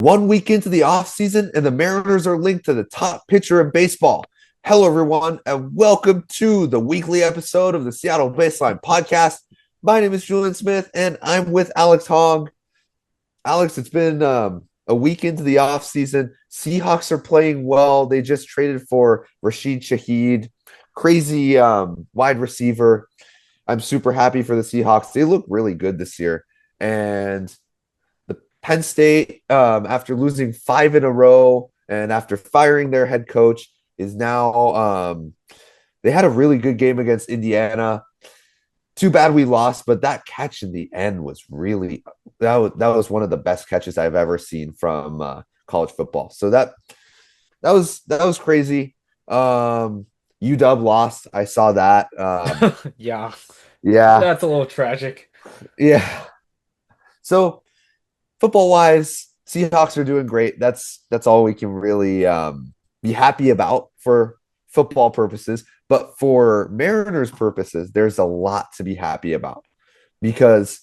1 week into the offseason, and the Mariners are linked to the top pitcher in baseball. Hello, everyone, and welcome to the weekly episode of the Seattle Baseline Podcast. My name is Julian Smith, and I'm with Alex Hogg. Alex, it's been a week into the offseason. Seahawks are playing well. They just traded for Rashid Shaheed, crazy wide receiver. I'm super happy for the Seahawks. They look really good this year. And the Penn State, after losing five in a row and after firing their head coach, is now they had a really good game against Indiana. Too bad we lost, but that catch in the end was really that was one of the best catches I've ever seen from college football. So that was crazy. UW lost. I saw that. Yeah, Yeah, that's a little tragic. yeah. So football wise, Seahawks are doing great. That's all we can really be happy about for football purposes. But for Mariners purposes, there's a lot to be happy about because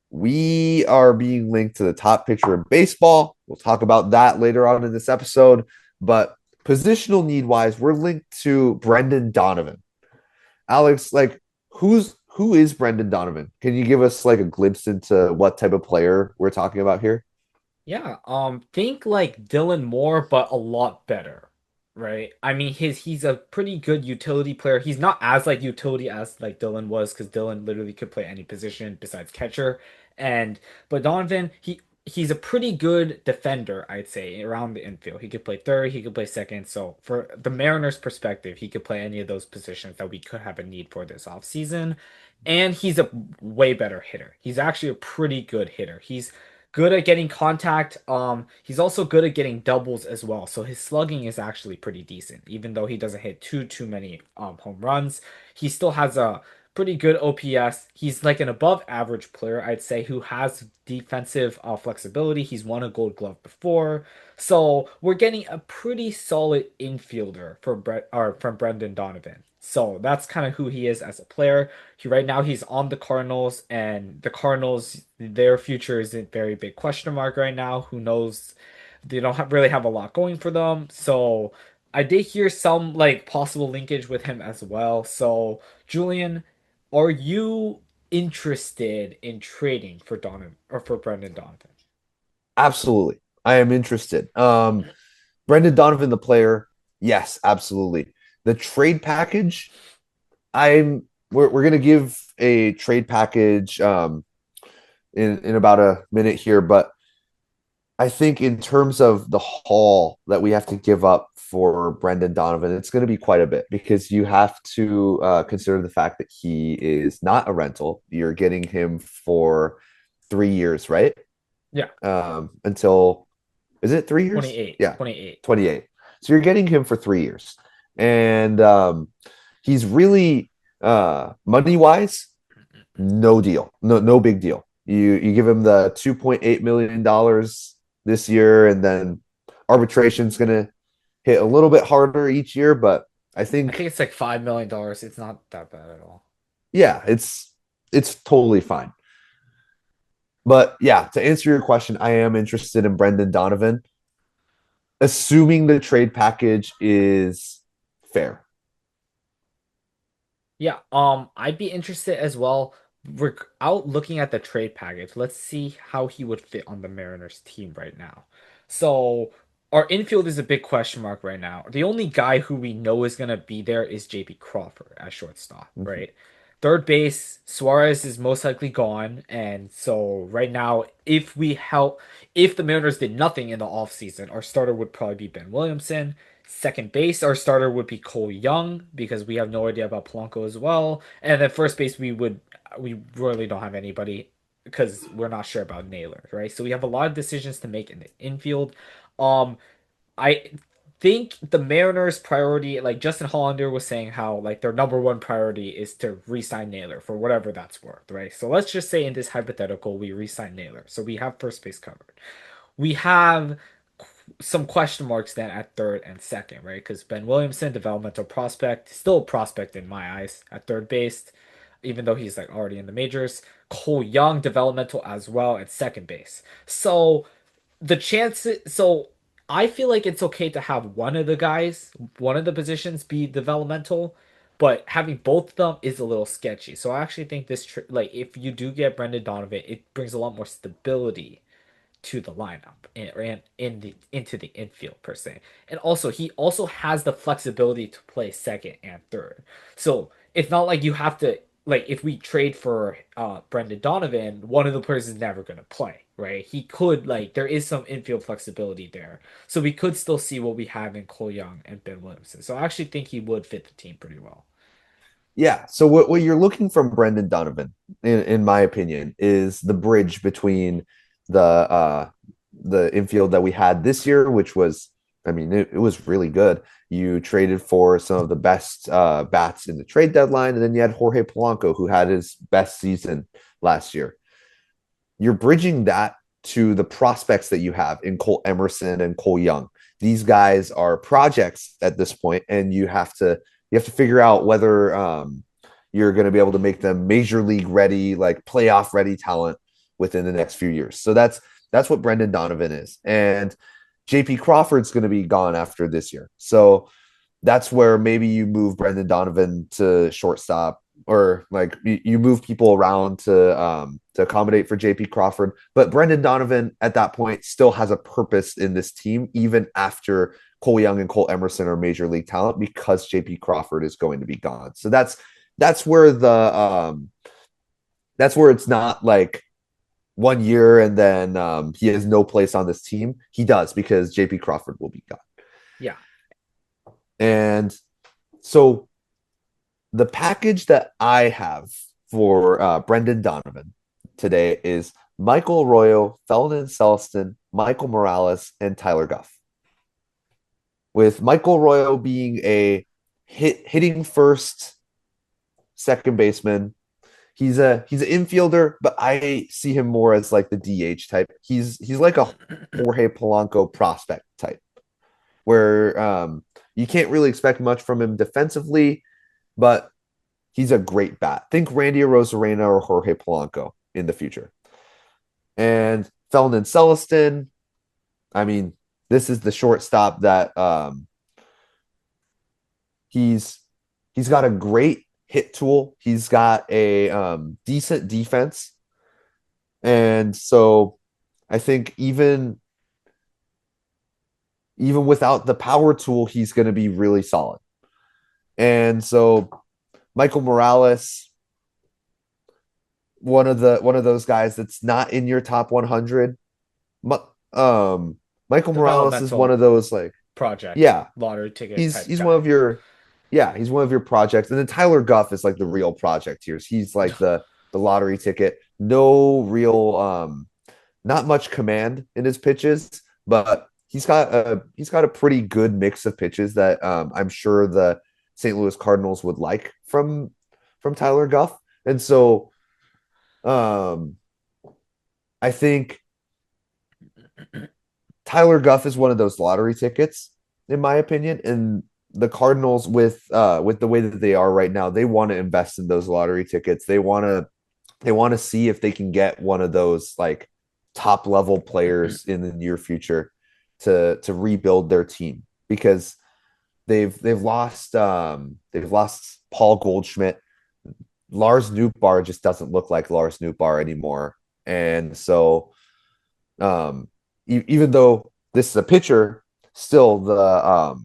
we are being linked to the top pitcher in baseball. We'll talk about that later on in this episode. But positional need wise, we're linked to Brendan Donovan. Alex, like who is Brendan Donovan? Can you give us like a glimpse into what type of player we're talking about here? Yeah, think like Dylan Moore, but a lot better, right? I mean, he's a pretty good utility player. He's not as like utility as like Dylan was, because Dylan literally could play any position besides catcher. And but Donovan, he's a pretty good defender, I'd say, around the infield. He could play third, he could play second. So for the Mariners' perspective, he could play any of those positions that we could have a need for this offseason. And he's a way better hitter. He's actually a pretty good hitter. He's good at getting contact. He's also good at getting doubles as well. So his slugging is actually pretty decent, even though he doesn't hit too many home runs. He still has a pretty good OPS. He's like an above average player, I'd say, who has defensive flexibility. He's won a Gold Glove before, so we're getting a pretty solid infielder for from Brendan Donovan. So that's kind of who he is as a player. Right now he's on the Cardinals, and the Cardinals, their future is a very big question mark right now. Who knows? They don't really have a lot going for them. So I did hear some like possible linkage with him as well. So Julian, are you interested in trading for Donovan or for Brendan Donovan? Absolutely. I am interested. Brendan Donovan, the player, yes, absolutely. The trade package, we're gonna give a trade package in about a minute here, but I think in terms of the haul that we have to give up for Brendan Donovan, it's going to be quite a bit because you have to consider the fact that he is not a rental. You're getting him for 3 years, right? Yeah, Until is it 3 years? 28, Yeah, 28. 28. So you're getting him for 3 years. And he's really money wise, no deal. No big deal. You give him the $2.8 million this year, and then arbitration's gonna hit a little bit harder each year, but I I think think it's like $5 million. It's not that bad at all. yeah, it's totally fine. But yeah, to answer your question, I am interested in Brendan Donovan, assuming the trade package is fair. Yeah, I'd be interested as well. Without looking at the trade package, let's see how he would fit on the Mariners team right now. So, our infield is a big question mark right now. The only guy who we know is gonna be there is JP Crawford at shortstop, Mhm. right? Third base, Suarez is most likely gone, and so right now, if the Mariners did nothing in the offseason, our starter would probably be Ben Williamson. Second base, our starter would be Cole Young because we have no idea about Polanco as well. And then first base, we really don't have anybody because we're not sure about Naylor, right? So we have a lot of decisions to make in the infield. Um, I think the Mariners' priority, like Justin Hollander was saying, how like their number one priority is to re-sign Naylor for whatever that's worth, right? So let's just say in this hypothetical, we re-sign Naylor, so we have first base covered. We have some question marks then at third and second, right? Because Ben Williamson, developmental prospect, still a prospect in my eyes at third base, even though he's like already in the majors. Cole Young, developmental as well at second base. So the chances. So I feel like it's okay to have one of the guys, one of the positions be developmental, but having both of them is a little sketchy. So I actually think like if you do get Brendan Donovan, it brings a lot more stability to the lineup and in the into the infield per se. And also he also has the flexibility to play second and third. So it's not like you have to like if we trade for Brendan Donovan, one of the players is never gonna play, right? He could like there is some infield flexibility there. So we could still see what we have in Cole Young and Ben Williamson. So I actually think he would fit the team pretty well. Yeah. So what you're looking from Brendan Donovan, in my opinion, is the bridge between the infield that we had this year, which was, I mean, it was really good. You traded for some of the best bats in the trade deadline, and then you had Jorge Polanco, who had his best season last year. You're bridging that to the prospects that you have in Cole Emerson and Cole Young. These guys are projects at this point, and you have to figure out whether you're going to be able to make them major league ready, like playoff ready talent within the next few years. So that's what Brendan Donovan is, and JP Crawford's going to be gone after this year. So that's where maybe you move Brendan Donovan to shortstop, or like you move people around to accommodate for JP Crawford. But Brendan Donovan at that point still has a purpose in this team, even after Cole Young and Cole Emerson are major league talent, because JP Crawford is going to be gone. So that's where that's where it's not like 1 year and then he has no place on this team. He does, because JP Crawford will be gone. Yeah. And so the package that I have for Brendan Donovan today is Michael Arroyo, Felton Celston, Michael Morales, and Tyler Guff. With Michael Arroyo being a hitting first second baseman. He's an infielder, but I see him more as like the DH type. He's like a Jorge Polanco prospect type, where you can't really expect much from him defensively, but he's a great bat. Think Randy Arozarena or Jorge Polanco in the future. And Felton Celestin, I mean, this is the shortstop that he's he's got a great hit tool. He's got a decent defense, and so I think even without the power tool, he's going to be really solid. And so Michael Morales, one of those guys that's not in your top 100. Michael Morales is one Developmental of those, like, project, yeah, lottery ticket he's type he's one guy. of your yeah, he's one of your projects. And then Tyler Guff is like the real project here. He's like the lottery ticket. No real not much command in his pitches, but he's got a pretty good mix of pitches that I'm sure the St. Louis Cardinals would like from Tyler Guff. And so um I think Tyler Guff is one of those lottery tickets, in my opinion. And the Cardinals, with the way that they are right now, they want to invest in those lottery tickets. They want to see if they can get one of those like top level players in the near future to rebuild their team, because they've lost Paul Goldschmidt. Lars Nootbaar just doesn't look like Lars Nootbaar anymore. And so even though this is a pitcher, still the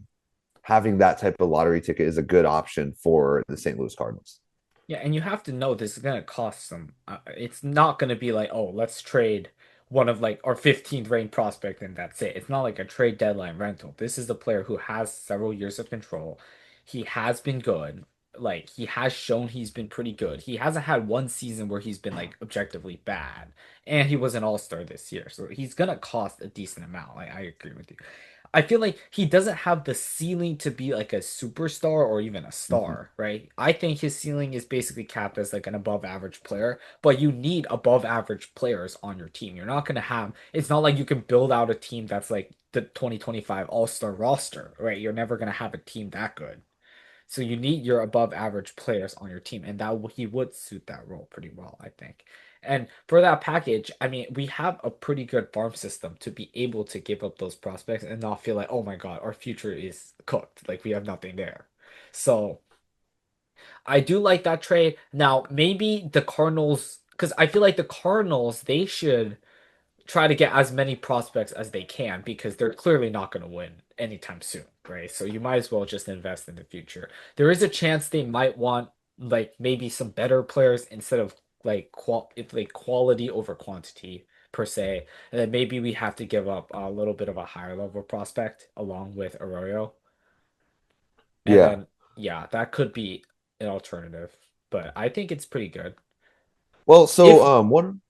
having that type of lottery ticket is a good option for the St. Louis Cardinals. Yeah, and you have to know this is gonna cost some. It's not gonna be like, oh, let's trade one of like our 15th ranked prospect and that's it. It's not like a trade deadline rental. This is the player who has several years of control. He has been good. Like he has shown he's been pretty good. He hasn't had one season where he's been like objectively bad. And he was an all-star this year. So he's gonna cost a decent amount. I agree with you. I feel like he doesn't have the ceiling to be like a superstar or even a Mm-hmm. star, right? I think his ceiling is basically capped as like an above average player, but you need above average players on your team. You're not going to have, it's not like you can build out a team that's like the 2025 All-Star roster, right? You're never going to have a team that good. So you need your above average players on your team, and he would suit that role pretty well, I think. And for that package, I mean, we have a pretty good farm system to be able to give up those prospects and not feel like, oh my God, our future is cooked. Like we have nothing there. So I do like that trade. Now, maybe the Cardinals, because I feel like the Cardinals, they should try to get as many prospects as they can because they're clearly not going to win anytime soon, right? So you might as well just invest in the future. There is a chance they might want like maybe some better players instead of like quality over quantity per se, and then maybe we have to give up a little bit of a higher level prospect along with Arroyo, and Yeah. then yeah, that could be an alternative, but I think it's pretty good. Well, so If one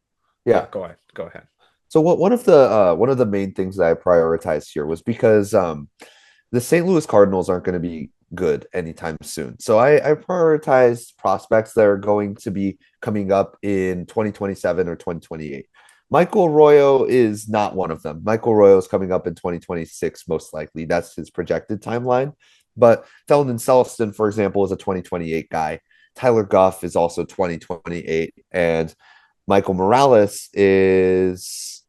yeah, yeah. go ahead, go ahead. So what one of the main things that I prioritized here was because the St. Louis Cardinals aren't going to be good anytime soon. So I prioritized prospects that are going to be coming up in 2027 or 2028. Michael Arroyo is not one of them. Michael Arroyo is coming up in 2026, most likely. That's his projected timeline. But Theldon Selfston, for example, is a 2028 guy. Tyler Guff is also 2028. And Michael Morales is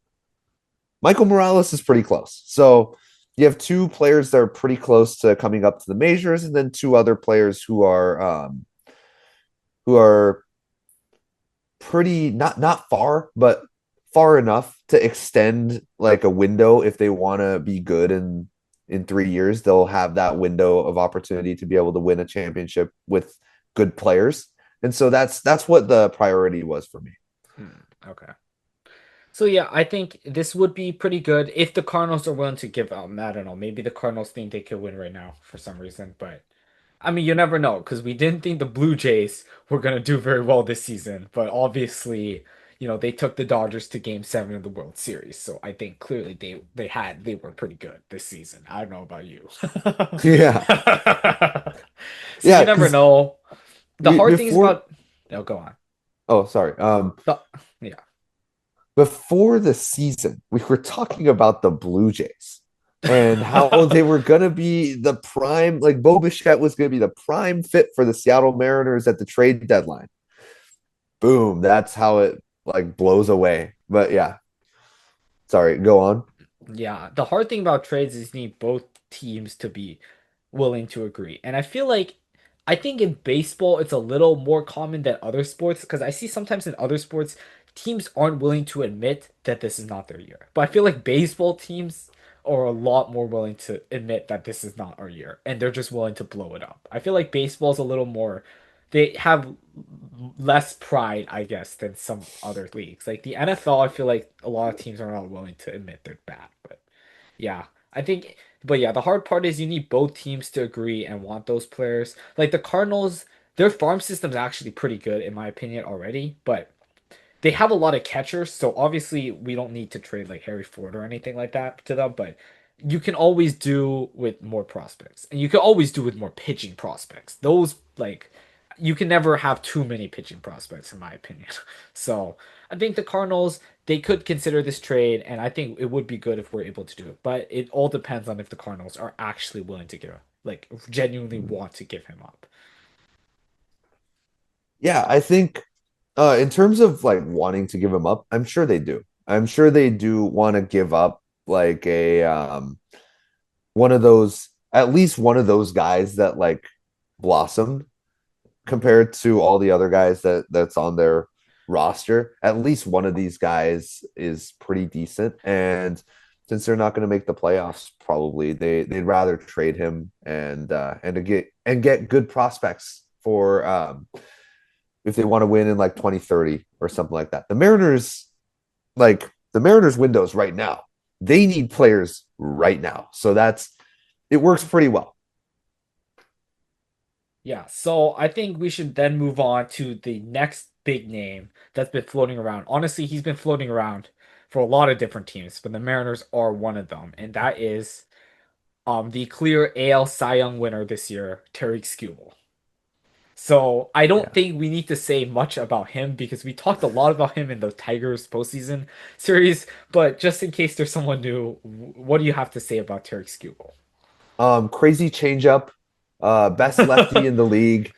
Michael Morales is pretty close. So you have two players that are pretty close to coming up to the majors, and then two other players who are pretty not far, but far enough to extend like a window if they want to be good in 3 years. They'll have that window of opportunity to be able to win a championship with good players. And so that's what the priority was for me. Okay. So yeah, I think this would be pretty good if the Cardinals are willing to give out. I don't know. Maybe the Cardinals think they could win right now for some reason, but I mean, you never know because we didn't think the Blue Jays were gonna do very well this season, but obviously, they took the Dodgers to Game 7 of the World Series, so I think clearly they were pretty good this season. I don't know about you. Yeah. So you Yeah, never because know. The hard thing is before about. No, go on. oh sorry. The, yeah. Before the season, we were talking about the Blue Jays and how they were going to be the prime, like Bo Bichette was going to be the prime fit for the Seattle Mariners at the trade deadline. Boom, that's how it like blows away. But yeah, sorry, go on. Yeah, the hard thing about trades is you need both teams to be willing to agree. And I think in baseball it's a little more common than other sports because I see sometimes in other sports teams aren't willing to admit that this is not their year. But I feel like baseball teams are a lot more willing to admit that this is not our year and they're just willing to blow it up. I feel like baseball's a little more they have less pride, I guess, than some other leagues. Like the NFL, I feel like a lot of teams are not willing to admit they're bad. But yeah, I think, but yeah, the hard part is you need both teams to agree and want those players. Like the Cardinals, their farm system's actually pretty good in my opinion already, but they have a lot of catchers, so obviously we don't need to trade like Harry Ford or anything like that to them, but you can always do with more prospects. And you can always do with more pitching prospects. Those like you can never have too many pitching prospects in my opinion. So, I think the Cardinals they could consider this trade and I think it would be good if we're able to do it. But it all depends on if the Cardinals are actually willing to give like genuinely want to give him up. Yeah, I think in terms of like wanting to give him up, I'm sure they do. I'm sure they do want to give up like a one of those at least one of those guys that like blossomed compared to all the other guys that's on their roster. At least one of these guys is pretty decent, and since they're not going to make the playoffs, probably they'd rather trade him and to get good prospects for if they want to win in like 2030 or something like that. The Mariners windows right now. They need players right now, so that's it works pretty well. Yeah, so I think we should then move on to the next big name that's been floating around. Honestly, he's been floating around for a lot of different teams, but the Mariners are one of them, and that is the clear AL Cy Young winner this year, Tarik Skubal. So I don't Yeah. think we need to say much about him because we talked a lot about him in the Tigers postseason series. But just in case there's someone new, what do you have to say about Tarik Skubal? Crazy changeup, best lefty in the league.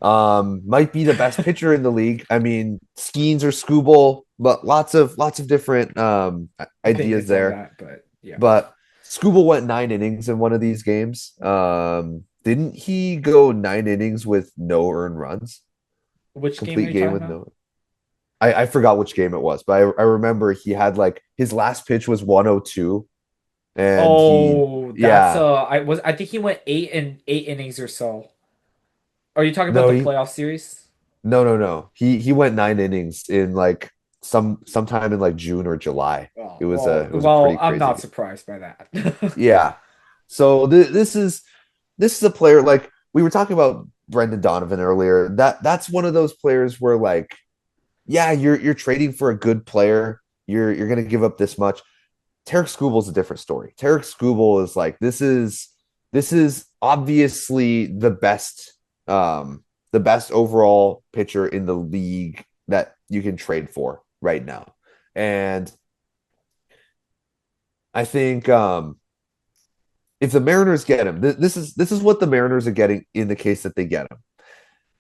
Might be the best pitcher in the league. I mean, Skeens or Skubal, but lots of different ideas Opinions on there. that, but yeah. But Skubal went 9 innings in one of these games. Didn't he go 9 innings with no earned runs? Which game are Complete you game talking with about? no. I forgot which game it was, but I remember he had like his last pitch was 102, and he Oh, that's yeah I think he went 8 innings or so. Are you talking about no the he playoff series? no he went 9 innings in like sometime in like June or July. Oh, It was a well, pretty I'm crazy not game. surprised by that. Yeah. So this is a player like we were talking about Brendan Donovan earlier. That's one of those players where like yeah, you're trading for a good player. You're gonna give up this much. Tarik Skubal is a different story. Tarik Skubal is like this is obviously the best overall pitcher in the league that you can trade for right now. And I think if the Mariners get him, this is what the Mariners are getting in the case that they get him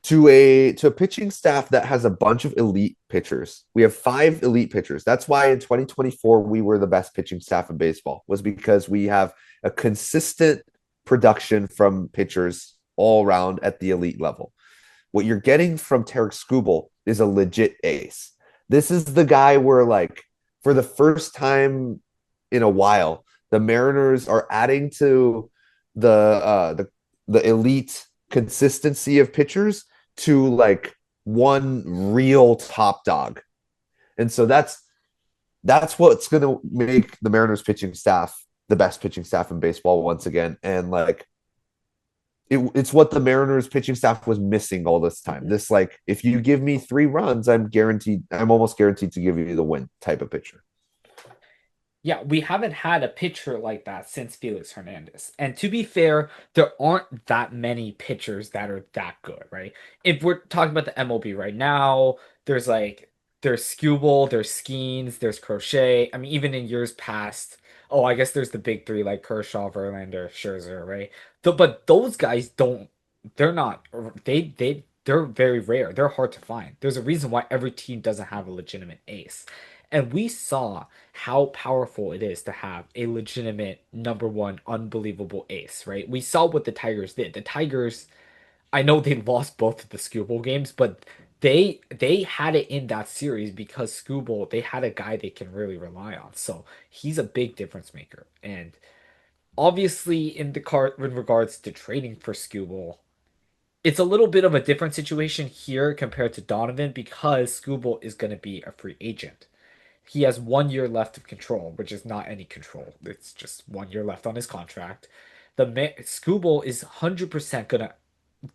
to a pitching staff that has a bunch of elite pitchers. We have 5 elite pitchers. That's why in 2024 we were the best pitching staff in baseball, was because we have a consistent production from pitchers all around at the elite level. What you're getting from Tarik Skubal is a legit ace. This is the guy where like for the first time in a while, the Mariners are adding to the the elite consistency of pitchers to like one real top dog. And so that's what's going to make the Mariners pitching staff the best pitching staff in baseball once again. And like it's what the Mariners pitching staff was missing all this time. This like if you give me 3 runs, I'm almost guaranteed to give you the win type of pitcher. Yeah, we haven't had a pitcher like that since Felix Hernandez. And to be fair, there aren't that many pitchers that are that good, right? If we're talking about the MLB right now, there's like there's Skubal, there's Skeens, there's Crochet. I mean, even in years past, oh, I guess there's the big three like Kershaw, Verlander, Scherzer, right? But those guys don't. They're not. They're very rare. They're hard to find. There's a reason why every team doesn't have a legitimate ace. And we saw how powerful it is to have a legitimate number one unbelievable ace, right? We saw what the Tigers did. The Tigers, I know they lost both of the Skubal games, but they had it in that series because Skubal, they had a guy they can really rely on. So he's a big difference maker. And obviously in regards to trading for Skubal, it's a little bit of a different situation here compared to Donovan because Skubal is going to be a free agent. He has 1 year left of control, which is not any control. It's just 1 year left on his contract. Skubal is 100% gonna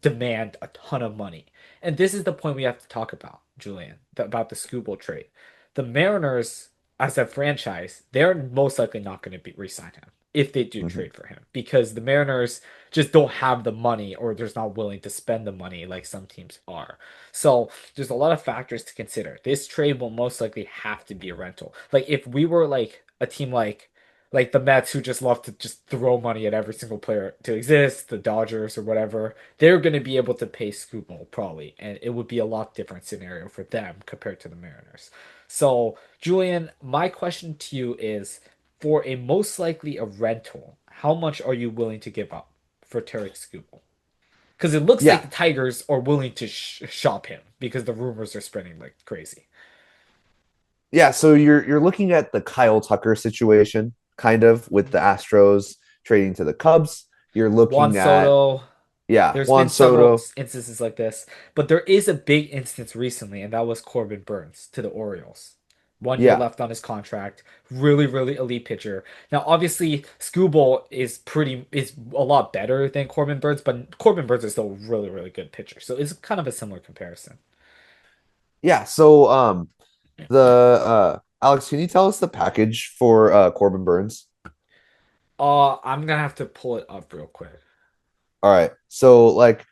demand a ton of money, and this is the point we have to talk about, Julian, about the Skubal trade. The Mariners, as a franchise, they're most likely not going to be re-sign him if they do Mm-hmm. trade for him because the Mariners just don't have the money or they're not willing to spend the money like some teams are. So there's a lot of factors to consider. This trade will most likely have to be a rental. Like if we were like a team like the Mets who just love to just throw money at every single player to exist, the Dodgers or whatever, they're going to be able to pay Skubal probably, and it would be a lot different scenario for them compared to the Mariners. So, Julian, my question to you is, for a most likely a rental, how much are you willing to give up for Tarik Skubal? Because it looks like Yeah. the Tigers are willing to shop him because the rumors are spreading like crazy. Yeah, so you're looking at the Kyle Tucker situation, kind of with the Astros trading to the Cubs. You're Juan looking at Soto, yeah, there's Juan been several Soto. instances like this, but there is a big instance recently, and that was Corbin Burns to the Orioles. 1 year Yeah, left on his contract. Really, really elite pitcher. Now, obviously, Skubal is a lot better than Corbin Burns, but Corbin Burns is still a really, really good pitcher. So it's kind of a similar comparison. yeah. So the Alex, can you tell us the package for Corbin Burns? I'm gonna have to pull it up real quick. All right. So like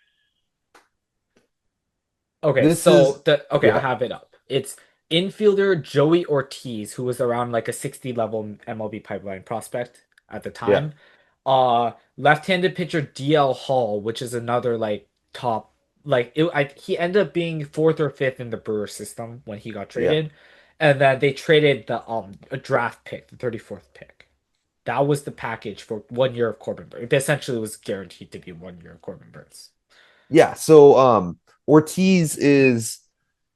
Okay, this is okay, I yeah, have it up. It's infielder Joey Ortiz, who was around like a 60 level MLB pipeline prospect at the yeah. time. Left-handed pitcher DL Hall, which is another like top. he ended up being fourth or fifth in the Brewer system when he got Yeah. traded, and then they traded the a draft pick, the 34th pick. That was the package for 1 year of Corbin Burns. It essentially was guaranteed to be 1 year of Corbin Burns. Yeah. So Ortiz is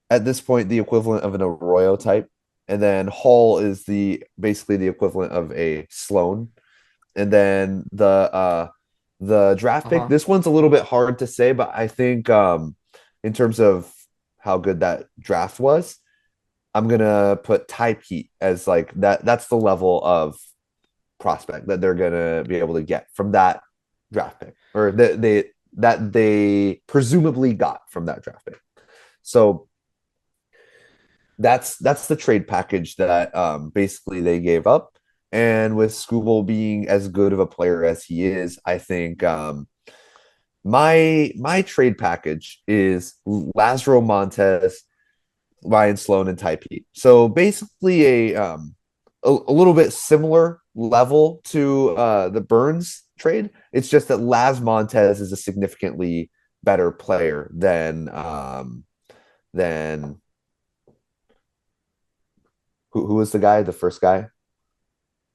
at this point the equivalent of an Arroyo type. And then Hall is the basically the equivalent of a Sloan. And then the draft pick, Uh-huh. this one's a little bit hard to say, but I think in terms of how good that draft was, I'm gonna put Type Heat as like that's the level of prospect that they're gonna be able to get from that draft pick, or that they presumably got from that draft pick. So that's the trade package that basically they gave up. And with Skubal being as good of a player as he is, I think my trade package is Lazaro Montez, Ryan Sloan, and Taipei. So basically a little bit similar level to the Burns trade. It's just that Laz Montez is a significantly better player than who was the guy, the first guy?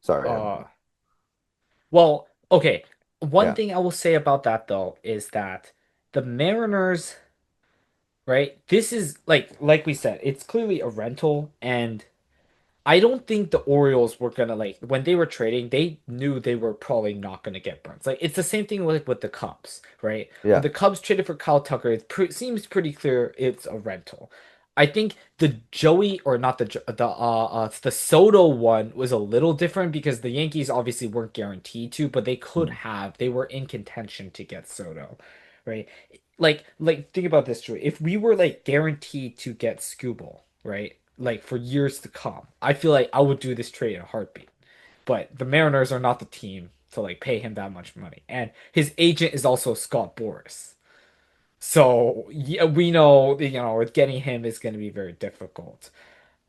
Sorry, Uh, well, okay. One yeah, thing I will say about that though is that the Mariners, right? This is like we said, it's clearly a rental, and I don't think the Orioles were gonna like when they were trading, they knew they were probably not gonna get Burns. Like it's the same thing with the Cubs, right? When yeah, the Cubs traded for Kyle Tucker, seems pretty clear it's a rental. I think the Joey or not the Soto one was a little different because the Yankees obviously weren't guaranteed to, but they could mm, have. They were in contention to get Soto, right? Like think about this, Joey. If we were like guaranteed to get Skubal, right? Like for years to come, I feel like I would do this trade in a heartbeat. But the Mariners are not the team to like pay him that much money. And his agent is also Scott Boras. So yeah, we know, getting him is going to be very difficult.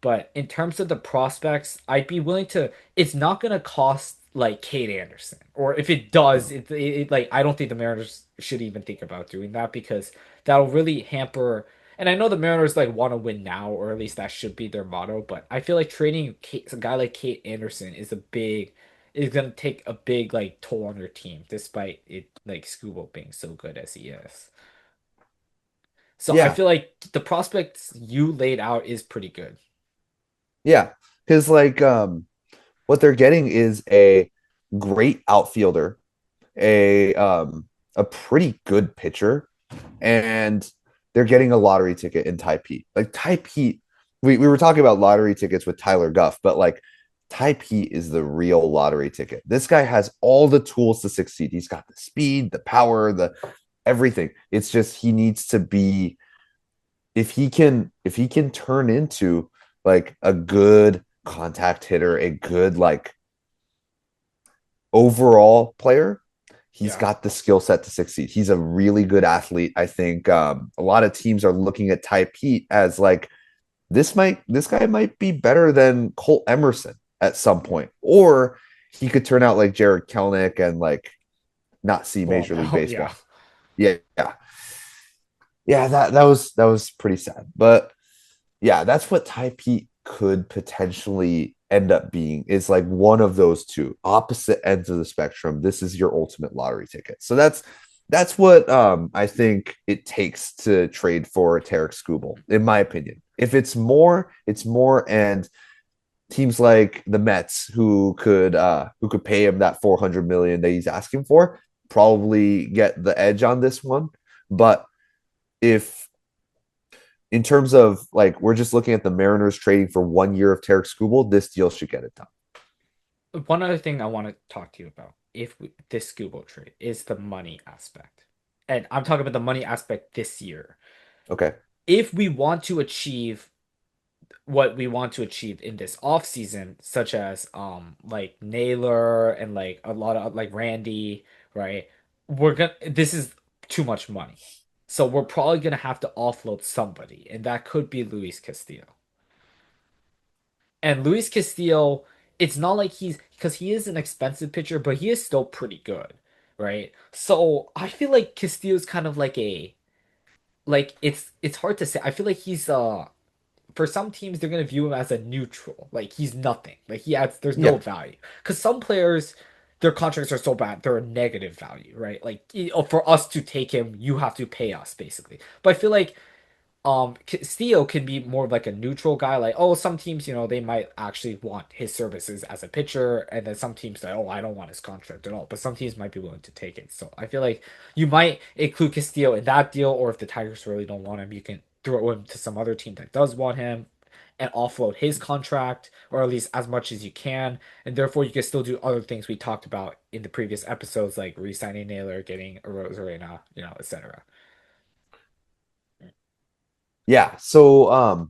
But in terms of the prospects, I'd be willing to. It's not gonna cost like Kate Anderson, or if it does, no, like I don't think the Mariners should even think about doing that because that'll really hamper. And I know the Mariners like want to win now, or at least that should be their motto. But I feel like trading a guy like Kate Anderson is gonna take a big like toll on your team, despite it like Skubal being so good as he is. So I yeah, feel like the prospects you laid out is pretty good. yeah. Because like what they're getting is a great outfielder, a pretty good pitcher, and they're getting a lottery ticket in Taipei. Like Taipei, we were talking about lottery tickets with Tyler Guff, but like Taipei is the real lottery ticket. This guy has all the tools to succeed. He's got the speed, the power, the everything. It's just he needs to be if he can turn into like a good contact hitter, a good like overall player, he's Yeah. got the skill set to succeed. He's a really good athlete. I think a lot of teams are looking at Ty Pete as like this guy might be better than Colt Emerson at some point, or he could turn out like Jared Kelnick and like not see Well, Major League now, yeah. Baseball. Yeah, yeah, yeah. That was pretty sad, but yeah, that's what Ty Pete could potentially end up being is like one of those two opposite ends of the spectrum. This is your ultimate lottery ticket. So that's what I think it takes to trade for Tarik Skubal, in my opinion. If it's more, it's more, and teams like the Mets who could pay him that 400 million that he's asking for probably get the edge on this one. But if in terms of like we're just looking at the Mariners trading for 1 year of Tarik Skubal, this deal should get it done. One other thing I want to talk to you about, if this Skubal trade, is the money aspect. And I'm talking about the money aspect this year. Okay. If we want to achieve what we want to achieve in this off season, such as like Naylor and like a lot of like Randy, right? This is too much money. So we're probably gonna have to offload somebody, and that could be Luis Castillo. And Luis Castillo, it's not like because he is an expensive pitcher, but he is still pretty good, right? So I feel like Castillo's kind of like like it's hard to say. I feel like he's for some teams they're gonna view him as a neutral. Like he's nothing. Like he adds there's no Yeah, value. Because some players their contracts are so bad they're a negative value, right? Like for us to take him, you have to pay us basically. But I feel like Castillo can be more of like a neutral guy. Like, oh, some teams, they might actually want his services as a pitcher, and then some teams say, oh, I don't want his contract at all. But some teams might be willing to take it. So I feel like you might include Castillo in that deal, or if the Tigers really don't want him, you can throw him to some other team that does want him and offload his contract, or at least as much as you can. And therefore, you can still do other things we talked about in the previous episodes, like re-signing Naylor, getting a Rosarena, etc. yeah. So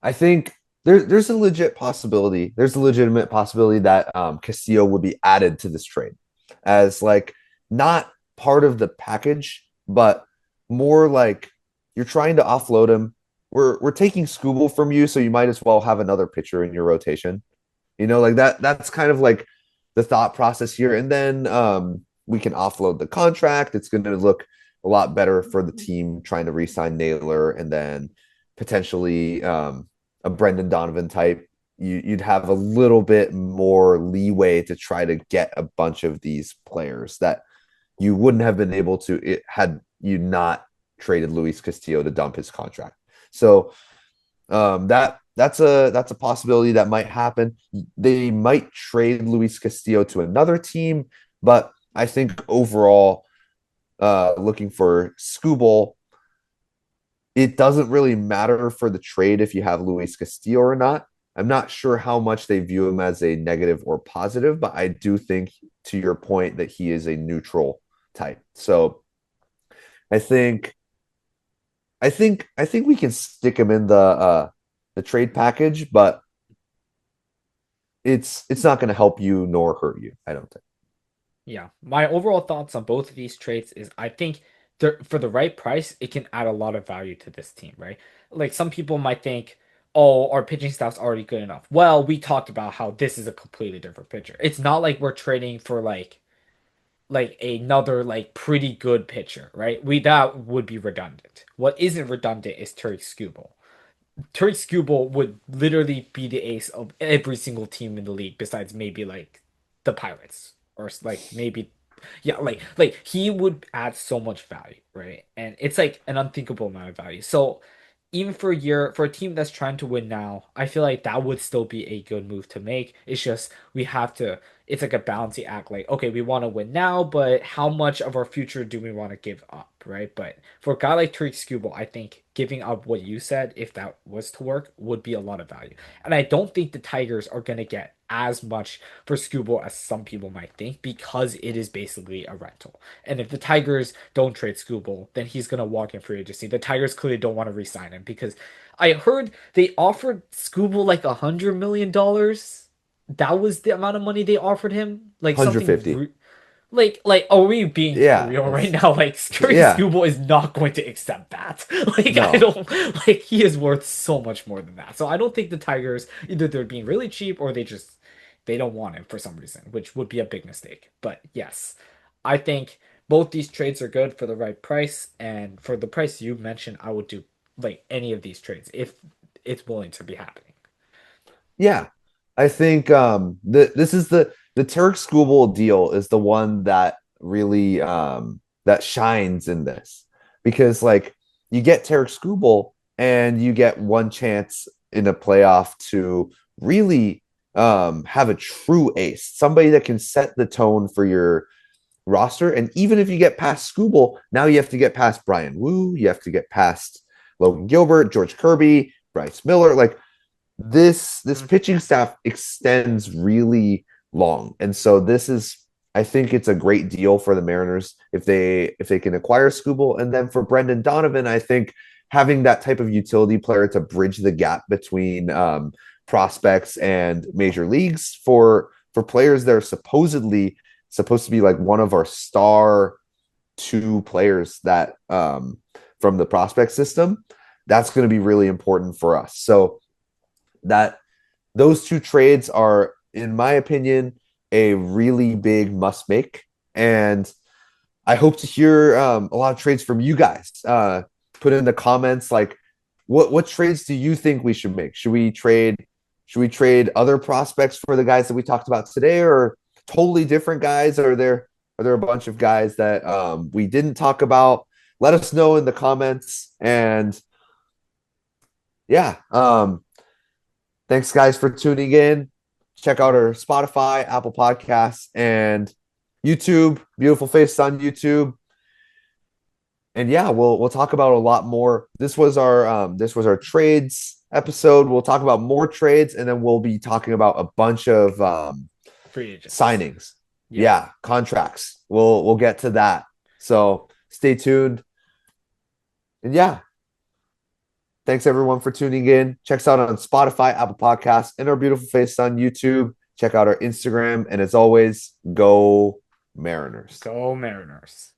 I think there's a legit possibility. There's a legitimate possibility that Castillo would be added to this trade as like not part of the package, but more like you're trying to offload him. We're taking Skubal from you, so you might as well have another pitcher in your rotation. Like that's kind of like the thought process here. And then we can offload the contract. It's going to look a lot better for the team trying to re-sign Naylor and then potentially a Brendan Donovan type. You'd have a little bit more leeway to try to get a bunch of these players that you wouldn't have been able to had you not traded Luis Castillo to dump his contract. So that's a possibility that might happen. They might trade Luis Castillo to another team, but I think overall, looking for Skubal, it doesn't really matter for the trade if you have Luis Castillo or not. I'm not sure how much they view him as a negative or positive, but I do think, to your point, that he is a neutral type. So I think I think we can stick him in the trade package, but it's not going to help you nor hurt you. I don't think. Yeah, my overall thoughts on both of these traits is I think for the right price, it can add a lot of value to this team, right? Like some people might think, oh, our pitching staff's already good enough. Well, we talked about how this is a completely different pitcher. It's not like we're trading for like another like pretty good pitcher, right? We that would be redundant. What isn't redundant is Tarik Skubal. Tarik Skubal would literally be the ace of every single team in the league besides maybe like the Pirates or like maybe yeah, like he would add so much value, right? And it's like an unthinkable amount of value. So even for a team that's trying to win now, I feel like that would still be a good move to make. It's just we have to it's like a balancing act. Like, okay, we want to win now, but how much of our future do we want to give up, right? But for a guy like Tariq Skubal, I think giving up what you said, if that was to work, would be a lot of value. And I don't think the Tigers are gonna get as much for Skubal as some people might think because it is basically a rental. And if the Tigers don't trade Skubal, then he's gonna walk in free agency. The Tigers clearly don't want to re-sign him because I heard they offered Skubal like $100 million. That was the amount of money they offered him. Like something 150. like are we being for Yeah, real right it's now? Like Scurry yeah. Scooble is not going to accept that. Like I No. don't like he is worth so much more than that. So I don't think the Tigers either they're being really cheap or they don't want him for some reason, which would be a big mistake. But yes, I think both these trades are good for the right price, and for the price you mentioned, I would do like any of these trades if it's willing to be happening. Yeah. I think this is the Turk Skubal deal is the one that really that shines in this because like you get Tarek Skubal and you get one chance in a playoff to really have a true ace, somebody that can set the tone for your roster. And even if you get past Skubal, now you have to get past Brian Wu, you have to get past Logan Gilbert, George Kirby, Bryce Miller. Like this pitching staff extends really long, and so this is. I think it's a great deal for the Mariners if they can acquire Skubal, and then for Brendan Donovan, I think having that type of utility player to bridge the gap between prospects and major leagues for players that are supposedly supposed to be like one of our star two players that from the prospect system, that's going to be really important for us. So that those two trades are, in my opinion, a really big must make. And I hope to hear a lot of trades from you guys. put in the comments like what trades do you think we should make? Should we trade other prospects for the guys that we talked about today, or totally different guys? Are there a bunch of guys that we didn't talk about? Let us know in the comments. And yeah, thanks guys for tuning in. Check out our Spotify, Apple Podcasts, and YouTube. Beautiful Face on YouTube. And yeah, we'll talk about a lot more. This was our trades episode. We'll talk about more trades, and then we'll be talking about a bunch of Free agents. signings. Yeah. Yeah, contracts. We'll get to that. So stay tuned. And yeah, thanks everyone for tuning in. Check us out on Spotify, Apple Podcasts, and our beautiful face on YouTube. Check out our Instagram. And as always, go Mariners. Go Mariners.